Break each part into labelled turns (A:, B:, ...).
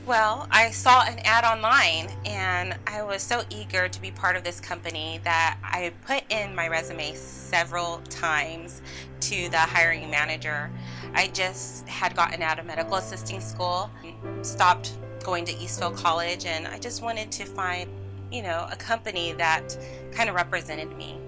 A: Well, I saw an ad online and I was so eager to be part of this company that I put in my resume several times to the hiring manager. I just had gotten out of medical assisting school, stopped going to Eastville College, and I just wanted to find, a company that kind of represented me.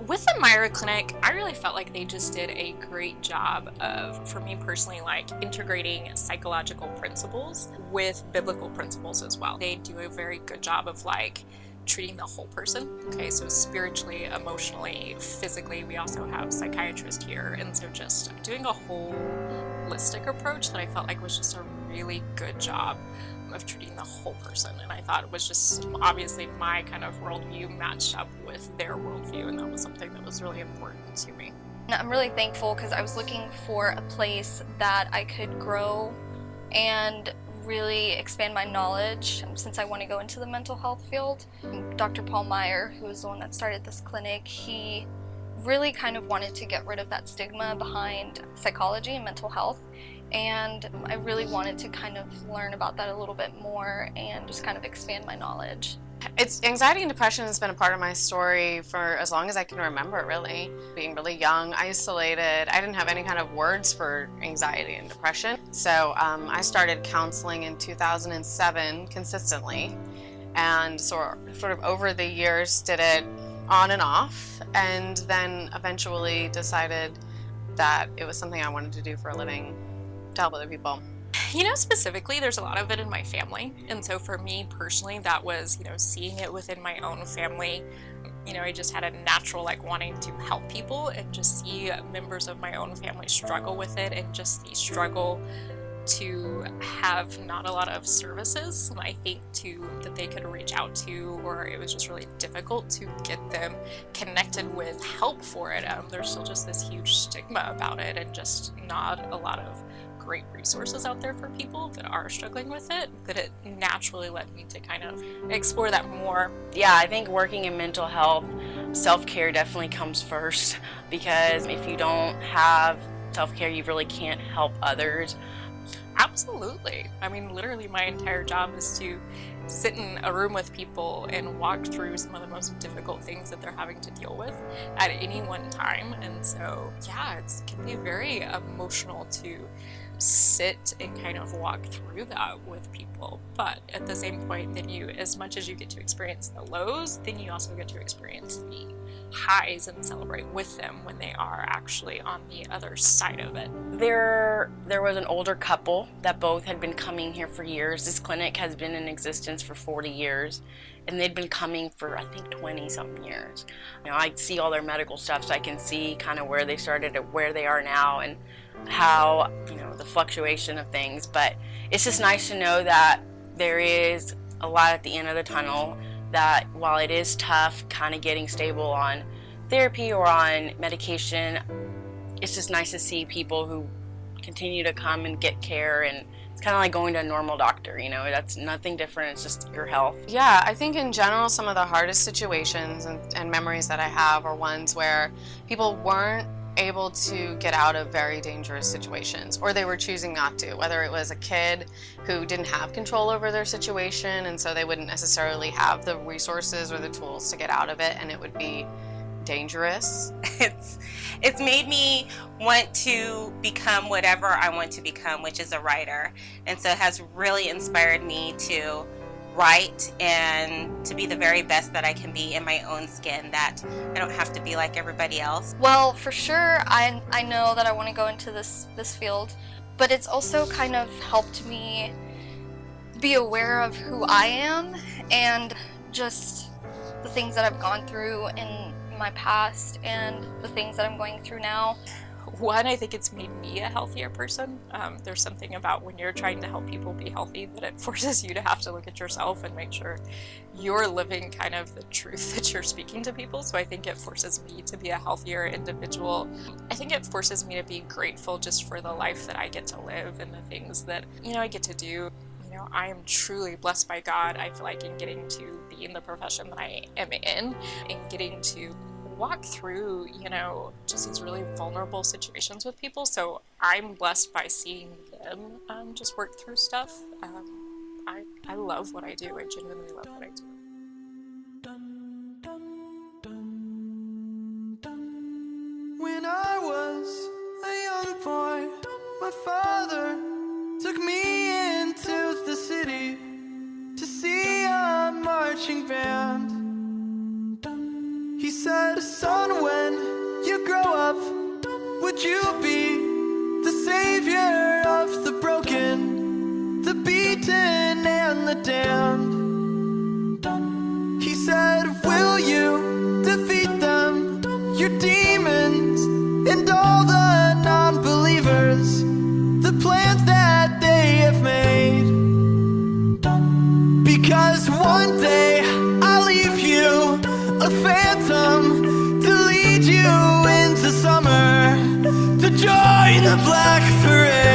B: With the Meier Clinic, I really felt like they just did a great job of, for me personally, like integrating psychological principles with biblical principles as well. They do a very good job of like treating the whole person. Okay, so spiritually, emotionally, physically. We also have psychiatrists here, and so just doing a holistic approach that I felt like was just a really good job of treating the whole person. And I thought it was just obviously my kind of worldview matched up with their worldview, and that was something that was really important to me.
C: I'm really thankful because I was looking for a place that I could grow and really expand my knowledge since I want to go into the mental health field. Dr. Paul Meier, who was the one that started this clinic, he really kind of wanted to get rid of that stigma behind psychology and mental health. And I really wanted to kind of learn about that a little bit more and just kind of expand my knowledge.
D: Anxiety and depression has been a part of my story for as long as I can remember, really. Being really young, isolated, I didn't have any kind of words for anxiety and depression. So I started counseling in 2007 consistently, and sort of over the years did it on and off, and then eventually decided that it was something I wanted to do for a living, to help other people.
B: Specifically, there's a lot of it in my family. And so for me personally, that was, seeing it within my own family. I just had a natural like wanting to help people and just see members of my own family struggle with it, and just the struggle to have not a lot of services, I think, that they could reach out to, or it was just really difficult to get them connected with help for it. There's still just this huge stigma about it, and just not a lot of great resources out there for people that are struggling with it, that it naturally led me to kind of explore that more.
E: Yeah, I think working in mental health, self-care definitely comes first, because if you don't have self-care, you really can't help others.
B: Absolutely. I mean, literally my entire job is to sit in a room with people and walk through some of the most difficult things that they're having to deal with at any one time. And so, yeah, it can be very emotional to sit and kind of walk through that with people. But at the same point, then as much as you get to experience the lows, then you also get to experience the highs and celebrate with them when they are actually on the other side of it.
E: There was an older couple that both had been coming here for years. This clinic has been in existence for 40 years, and they'd been coming for, I think, 20-something years. I see all their medical stuff, so I can see kind of where they started and where they are now, and how, the fluctuation of things. But it's just nice to know that there is a light at the end of the tunnel, that while it is tough kind of getting stable on therapy or on medication, it's just nice to see people who continue to come and get care. And it's kind of like going to a normal doctor, that's nothing different, it's just your health.
D: Yeah, I think in general some of the hardest situations and memories that I have are ones where people weren't able to get out of very dangerous situations, or they were choosing not to, whether it was a kid who didn't have control over their situation, and so they wouldn't necessarily have the resources or the tools to get out of it, and it would be dangerous.
A: It's made me want to become whatever I want to become, which is a writer. And so it has really inspired me to write and to be the very best that I can be in my own skin, that I don't have to be like everybody else.
C: Well, for sure, I know that I want to go into this field, but it's also kind of helped me be aware of who I am and just the things that I've gone through in my past and the things that I'm going through now.
B: One, I think it's made me a healthier person. There's something about when you're trying to help people be healthy that it forces you to have to look at yourself and make sure you're living kind of the truth that you're speaking to people. So I think it forces me to be a healthier individual. I think it forces me to be grateful just for the life that I get to live and the things that, I get to do. I am truly blessed by God, I feel like, in getting to be in the profession that I am in, and getting to walk through, just these really vulnerable situations with people. So I'm blessed by seeing them just work through stuff. I love what I do. I genuinely love what I do.
F: When I was a young boy, my father took me into the city to see a marching band. He said, son, when you grow up, would you be the savior of the broken, the beaten, and the damned? He said, will you defeat them, your demons, and all the non-believers, the plans that they have made? Because one day I'll leave you a phantom to lead you into summer, to join the Black Parade.